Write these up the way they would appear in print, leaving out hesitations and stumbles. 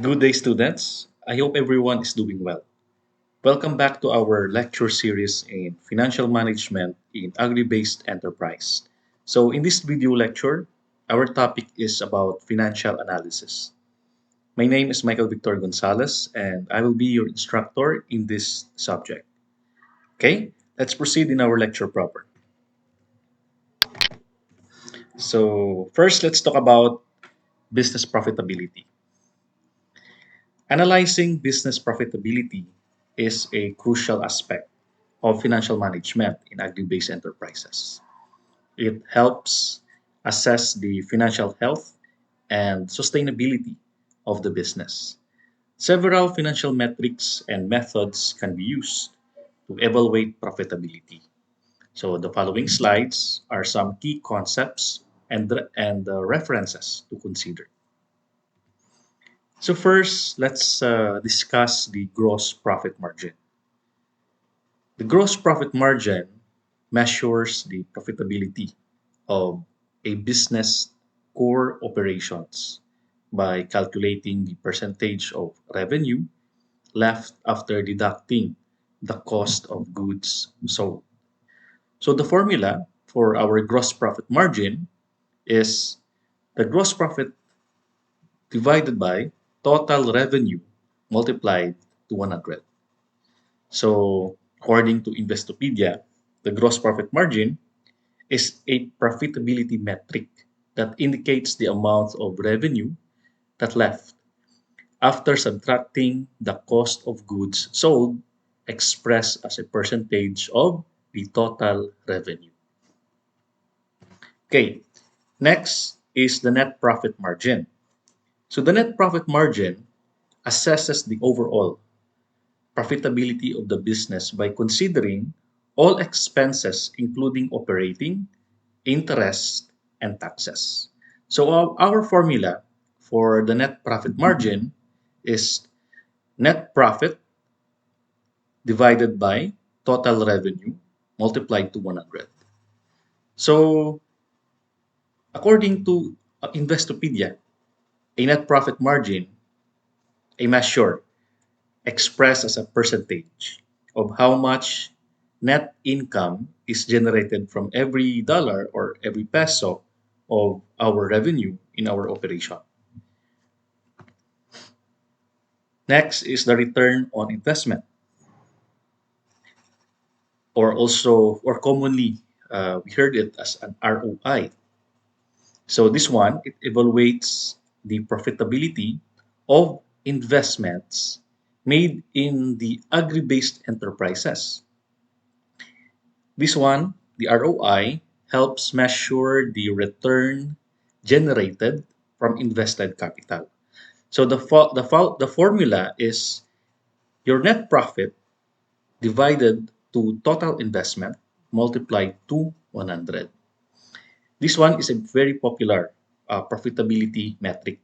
Good day, students. I hope everyone is doing well. Welcome back to our lecture series in Financial Management in Agri-based Enterprise. So, in this video lecture, our topic is about financial analysis. My name is Michael Victor Gonzalez, and I will be your instructor in this subject. Okay, let's proceed in our lecture proper. So, first, let's talk about business profitability. Analyzing business profitability is a crucial aspect of financial management in agri-based enterprises. It helps assess the financial health and sustainability of the business. Several financial metrics and methods can be used to evaluate profitability. So the following slides are some key concepts and references to consider. So first, let's discuss the gross profit margin. The gross profit margin measures the profitability of a business core operations by calculating the percentage of revenue left after deducting the cost of goods sold. So the formula for our gross profit margin is the gross profit divided by total revenue multiplied to 100. So according to Investopedia, the gross profit margin is a profitability metric that indicates the amount of revenue that left after subtracting the cost of goods sold expressed as a percentage of the total revenue. Okay, next is the net profit margin. So the net profit margin assesses the overall profitability of the business by considering all expenses including operating, interest, and taxes. So our formula for the net profit margin is net profit divided by total revenue multiplied to 100. So according to Investopedia, a net profit margin, a measure expressed as a percentage of how much net income is generated from every dollar or every peso of our revenue in our operation. Next is the return on investment, or commonly we heard it as an ROI. So this one, it evaluates the profitability of investments made in the agri-based enterprises. This one, the ROI, helps measure the return generated from invested capital. So the formula is your net profit divided to total investment multiplied to 100. This one is a very popular profitability metric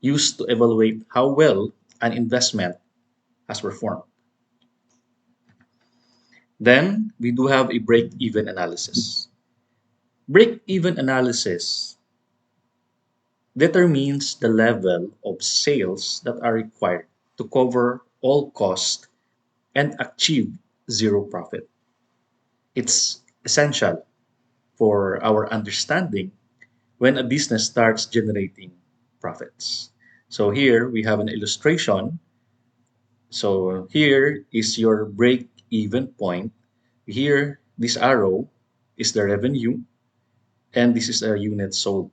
used to evaluate how well an investment has performed. Then we do have a break-even analysis. Break-even analysis determines the level of sales that are required to cover all costs and achieve zero profit. It's essential for our understanding when a business starts generating profits. So here we have an illustration. So here is your break even point. Here, this arrow is the revenue, and this is a unit sold.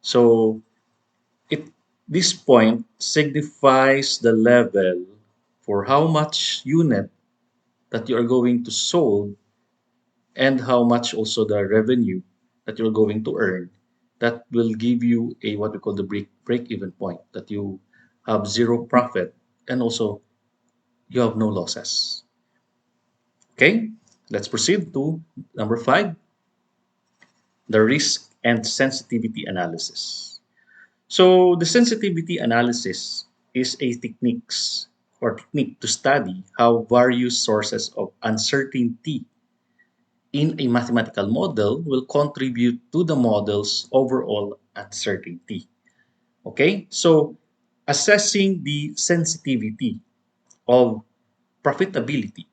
So it this point signifies the level for how much unit that you are going to sold and how much also the revenue that you're going to earn that will give you a what we call the break even point, that you have zero profit and also you have no losses. Okay, let's proceed to number 5, the risk and sensitivity analysis. So the sensitivity analysis is a technique to study how various sources of uncertainty in a mathematical model will contribute to the model's overall uncertainty. Okay, so assessing the sensitivity of profitability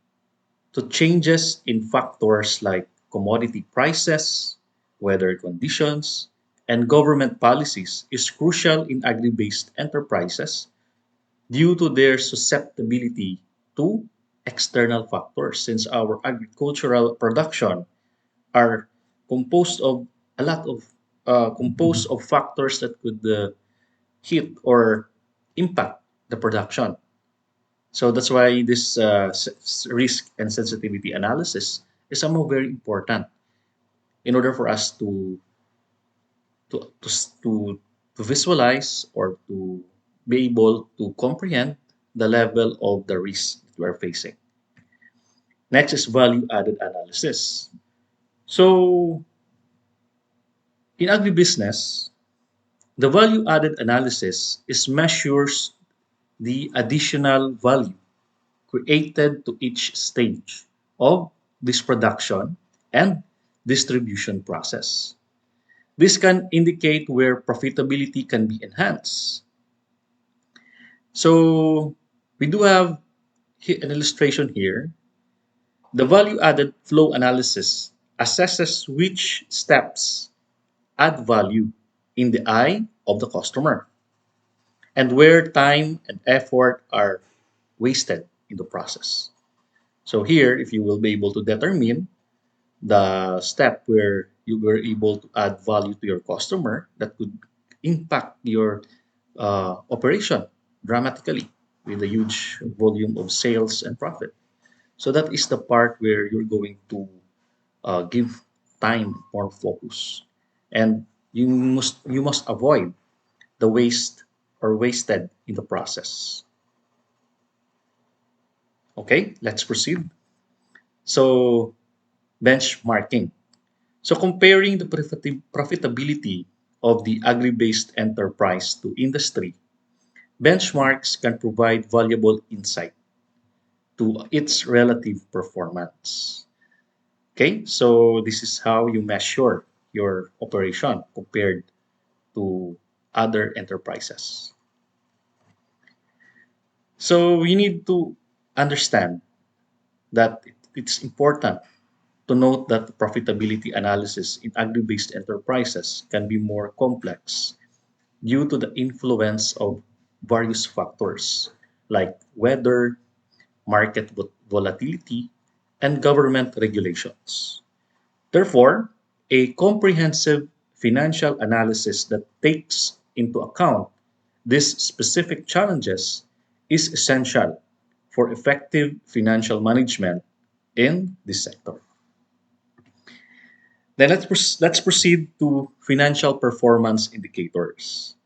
to changes in factors like commodity prices, weather conditions, and government policies is crucial in agri-based enterprises due to their susceptibility to external factors since our agricultural production are composed of a lot of composed of factors that could hit or impact the production. So that's why this risk and sensitivity analysis is somehow very important in order for us to to s- to, to visualize or to be able to comprehend the level of the risk that we are facing. Next is value added analysis. So in agribusiness, the value added analysis is measures the additional value created to each stage of this production and distribution process. This can indicate where profitability can be enhanced. So we do have an illustration here. The value added flow analysis assesses which steps add value in the eye of the customer and where time and effort are wasted in the process. So here, if you will be able to determine the step where you were able to add value to your customer that could impact your operation dramatically with a huge volume of sales and profit. So that is the part where you're going to give time more focus, and you must avoid the waste or wasted in the process. Okay, let's proceed. So benchmarking. So comparing the profitability of the agri-based enterprise to industry, benchmarks can provide valuable insight to its relative performance. Okay, so this is how you measure your operation compared to other enterprises. So you need to understand that it's important to note that profitability analysis in agri-based enterprises can be more complex due to the influence of various factors like weather, market volatility, and government regulations. Therefore, a comprehensive financial analysis that takes into account these specific challenges is essential for effective financial management in this sector. Then let's proceed to financial performance indicators.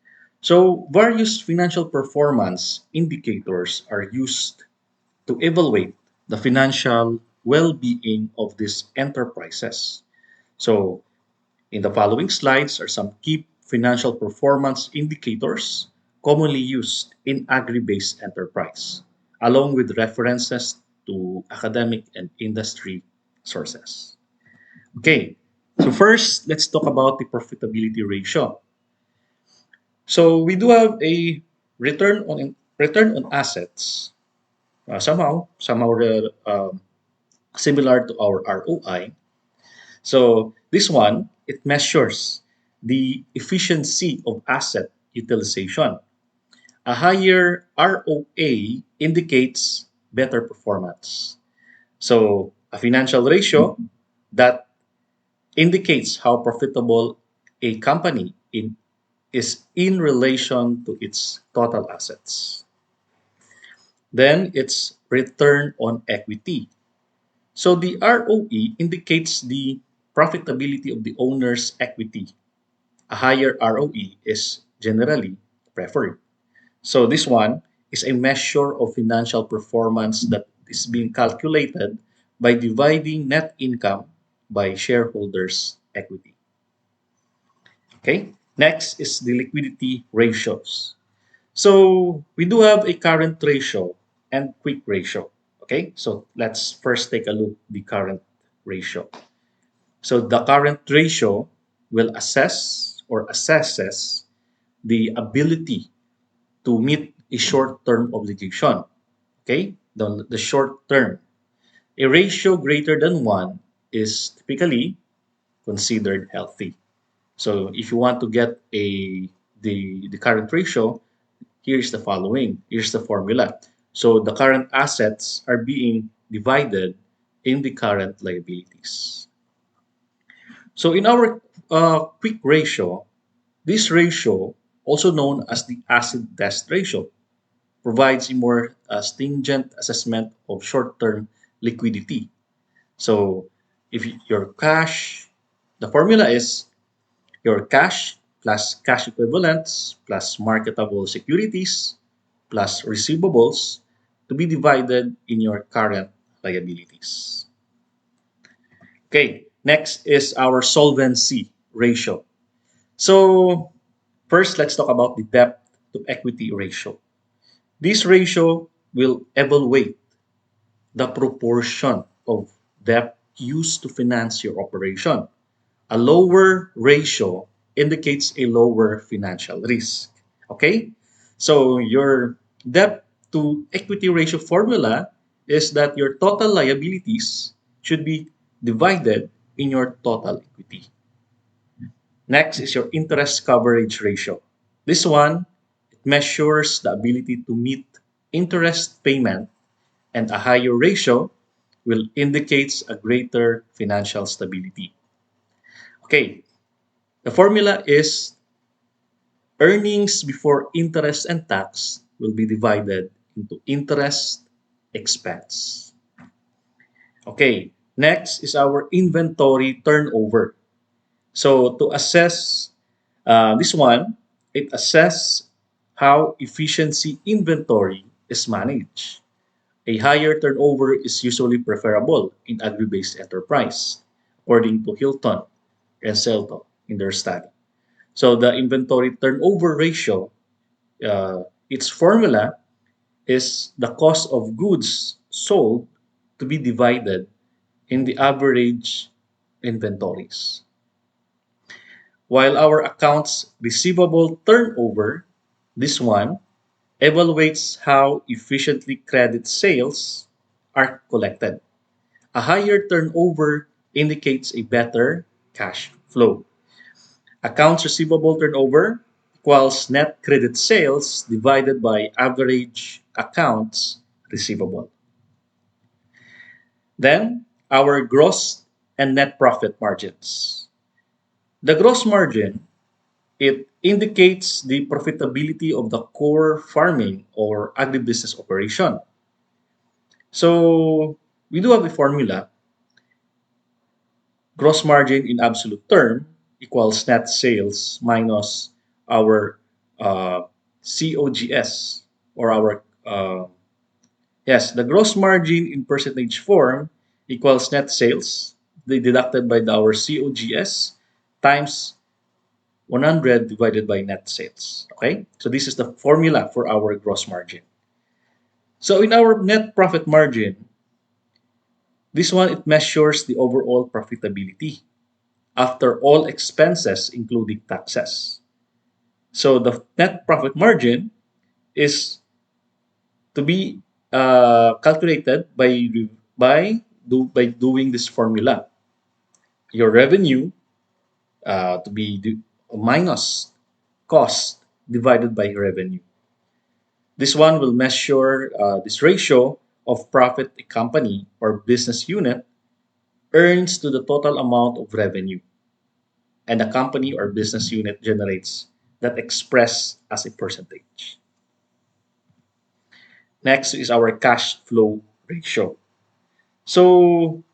So various financial performance indicators are used to evaluate the financial well-being of these enterprises. So in the following slides are some key financial performance indicators commonly used in agri-based enterprise, along with references to academic and industry sources. Okay, so first, let's talk about the profitability ratio. So we do have a return on assets, somehow similar to our ROI. So this one it measures the efficiency of asset utilization. A higher ROA indicates better performance. So a financial ratio that indicates how profitable a company is in relation to its total assets. Then it's return on equity. So the ROE indicates the profitability of the owner's equity. A higher ROE is generally preferred. So this one is a measure of financial performance that is being calculated by dividing net income by shareholders' equity. Okay. Next is the liquidity ratios. So we do have a current ratio and quick ratio. Okay. So let's first take a look at the current ratio. So the current ratio will assess or assesses the ability to meet a short-term obligation. Okay, the short term. A ratio greater than 1 is typically considered healthy. So if you want to get the current ratio, here's the following. Here's the formula. So the current assets are being divided in the current liabilities. So in our quick ratio, this ratio, also known as the acid test ratio, provides a more stringent assessment of short-term liquidity. So if your cash, the formula is your cash plus cash equivalents plus marketable securities plus receivables to be divided in your current liabilities. Okay, next is our solvency ratio. So first, let's talk about the debt to equity ratio. This ratio will evaluate the proportion of debt used to finance your operation. A lower ratio indicates a lower financial risk. Okay? So your debt to equity ratio formula is that your total liabilities should be divided in your total equity. Next is your interest coverage ratio. This one, it measures the ability to meet interest payment, and a higher ratio will indicates a greater financial stability. Okay, the formula is earnings before interest and tax will be divided into interest expense. Okay, next is our inventory turnover. So to assess this one, it assess how efficiency inventory is managed. A higher turnover is usually preferable in agri-based enterprise, according to Hilton and Selton in their study. So the inventory turnover ratio, its formula is the cost of goods sold to be divided in the average inventories. While our accounts receivable turnover, this one evaluates how efficiently credit sales are collected. A higher turnover indicates a better cash flow. Accounts receivable turnover equals net credit sales divided by average accounts receivable. Then, our gross and net profit margins. The gross margin, it indicates the profitability of the core farming or agribusiness operation. So, we do have a formula. Gross margin in absolute term equals net sales minus our COGS or our yes, the gross margin in percentage form equals net sales deducted by our COGS times 100 divided by net sales. Okay, so this is the formula for our gross margin. So in our net profit margin, this one it measures the overall profitability after all expenses, including taxes. So the net profit margin is to be calculated by doing this formula. Your revenue to be minus cost divided by revenue. This one will measure this ratio of profit a company or business unit earns to the total amount of revenue and a company or business unit generates that expressed as a percentage. Next is our cash flow ratio. So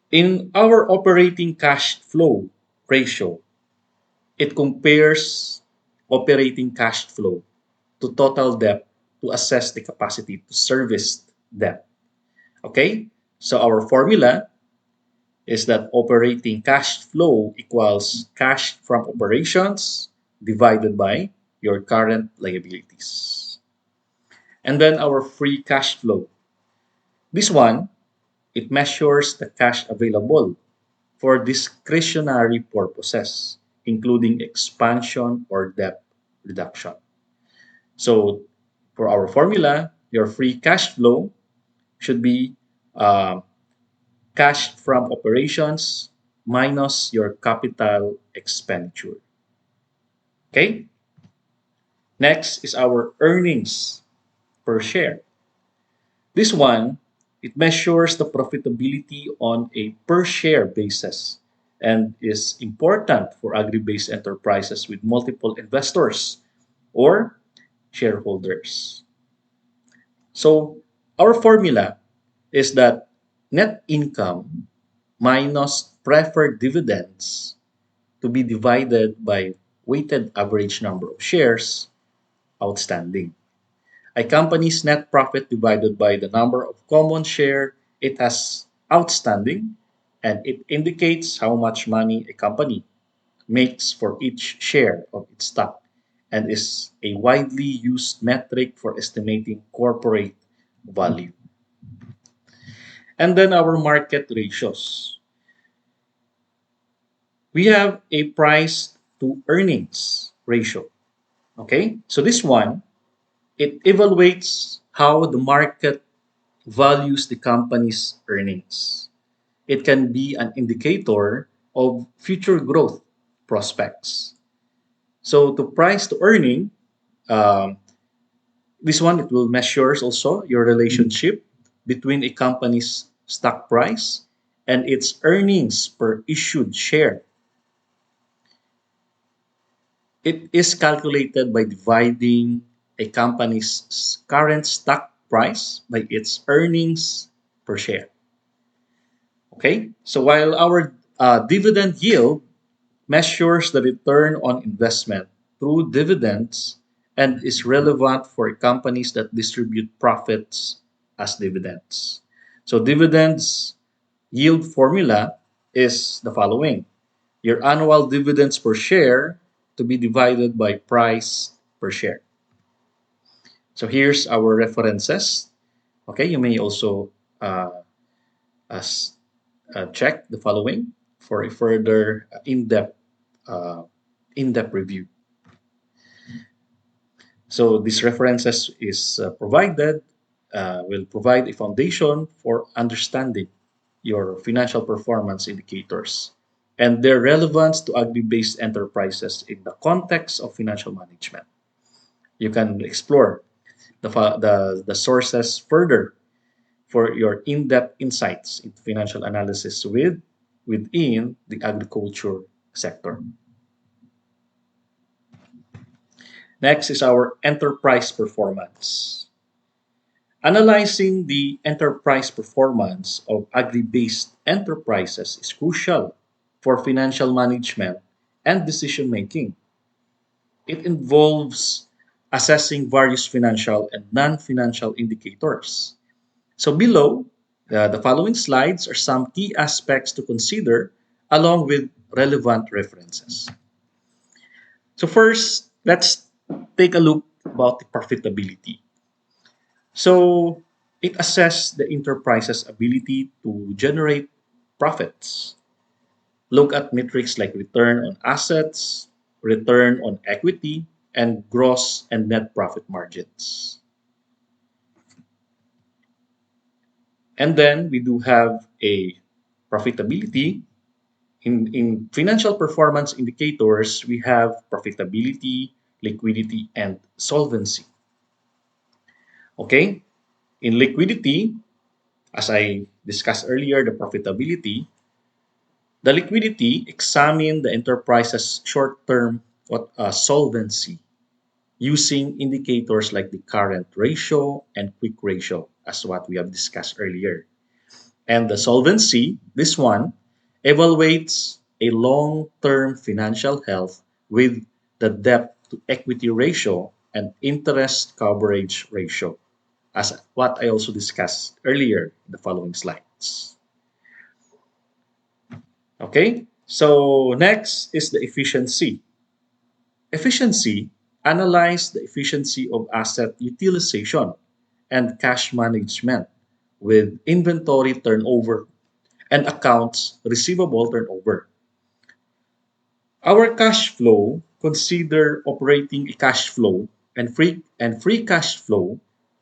in our operating cash flow ratio, it compares operating cash flow to total debt to assess the capacity to service debt. Okay? So our formula is that operating cash flow equals cash from operations divided by your current liabilities. And then our free cash flow. This one, it measures the cash available for discretionary purposes, including expansion or debt reduction. So for our formula, your free cash flow should be uh, cash from operations minus your capital expenditure. Okay? Next is our earnings per share. This one, it measures the profitability on a per share basis and is important for agri-based enterprises with multiple investors or shareholders. So our formula is that net income minus preferred dividends to be divided by weighted average number of shares outstanding. A company's net profit divided by the number of common share it has outstanding, and it indicates how much money a company makes for each share of its stock and is a widely used metric for estimating corporate value. And then our market ratios. We have a price to earnings ratio. Okay, so this one, it evaluates how the market values the company's earnings. It can be an indicator of future growth prospects. So to price to earning, um, this one it will measures also your relationship between a company's stock price and its earnings per issued share. It is calculated by dividing a company's current stock price by its earnings per share. Okay, so while our dividend yield measures the return on investment through dividends and is relevant for companies that distribute profits as dividends. So, dividends yield formula is the following: your annual dividends per share to be divided by price per share. So, here's our references. Okay, you may also uh, as check the following for a further uh, in-depth review. So these references is provided will provide a foundation for understanding your financial performance indicators and their relevance to agri-based enterprises in the context of financial management. You can explore the sources further for your in-depth insights into financial analysis within the agriculture sector. Next is our enterprise performance. Analyzing the enterprise performance of agri-based enterprises is crucial for financial management and decision making. It involves assessing various financial and non-financial indicators. So below, the following slides are some key aspects to consider along with relevant references. So first, let's take a look about the profitability. So it assesses the enterprise's ability to generate profits. Look at metrics like return on assets, return on equity, and gross and net profit margins. And then we do have a profitability. In financial performance indicators, we have profitability, liquidity, and solvency. Okay? In liquidity, as I discussed earlier, the profitability, the liquidity examine the enterprise's short-term solvency using indicators like the current ratio and quick ratio, as what we have discussed earlier. And the solvency, this one, evaluates a long-term financial health with the debt to equity ratio and interest coverage ratio, as what I also discussed earlier in the following slides. Okay, so next is the efficiency. Efficiency analyze the efficiency of asset utilization and cash management with inventory turnover and accounts receivable turnover. Our cash flow consider operating cash flow and free cash flow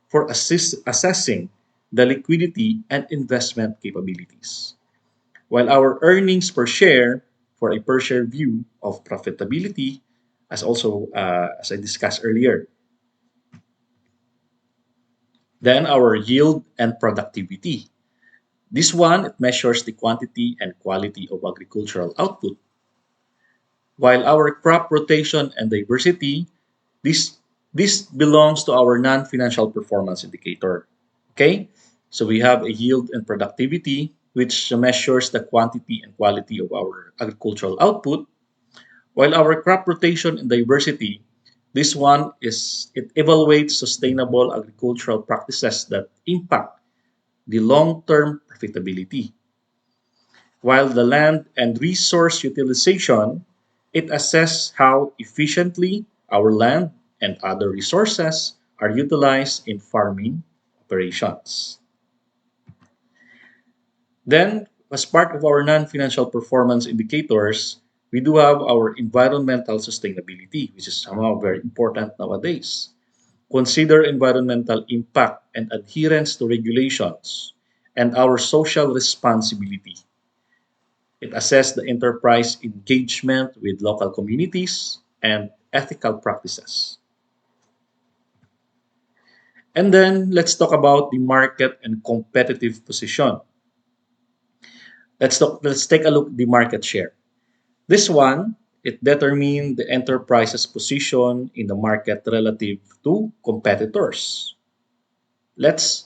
for assessing the liquidity and investment capabilities. While our earnings per share for a per share view of profitability, as I discussed earlier, then our yield and productivity. This one it measures the quantity and quality of agricultural output, while our crop rotation and diversity, this this belongs to our non-financial performance indicator. Okay, so we have a yield and productivity, which measures the quantity and quality of our agricultural output, while our crop rotation and diversity, this one is it evaluates sustainable agricultural practices that impact the long-term profitability. While the land and resource utilization, it assesses how efficiently our land and other resources are utilized in farming operations. Then, as part of our non-financial performance indicators, we do have our environmental sustainability, which is somehow very important nowadays. Consider environmental impact and adherence to regulations and our social responsibility. It assessed the enterprise engagement with local communities and ethical practices. And then let's talk about the market and competitive position. Let's take a look at the market share. This one, it determines the enterprise's position in the market relative to competitors.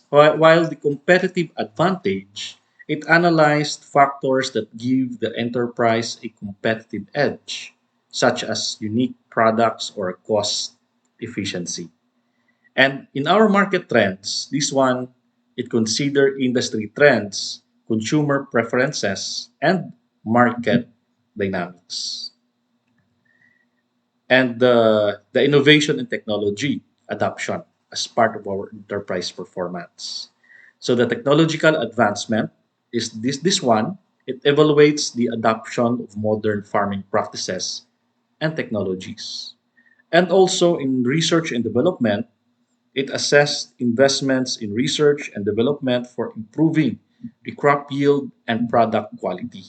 While the competitive advantage, it analyzed factors that give the enterprise a competitive edge, such as unique products or cost efficiency. And in our market trends, this one, it consider industry trends, consumer preferences, and market dynamics. And the innovation and technology adoption as part of our enterprise performance. So the technological advancement is this one. It evaluates the adoption of modern farming practices and technologies. And also in research and development, it assessed investments in research and development for improving the crop yield and product quality.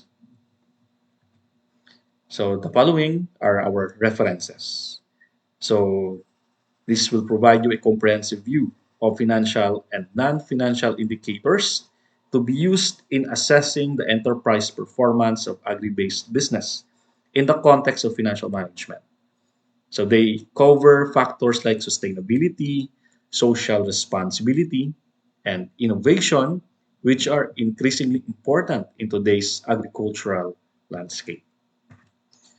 So the following are our references. So this will provide you a comprehensive view of financial and non-financial indicators to be used in assessing the enterprise performance of agri-based business in the context of financial management. So they cover factors like sustainability, social responsibility, and innovation, which are increasingly important in today's agricultural landscape.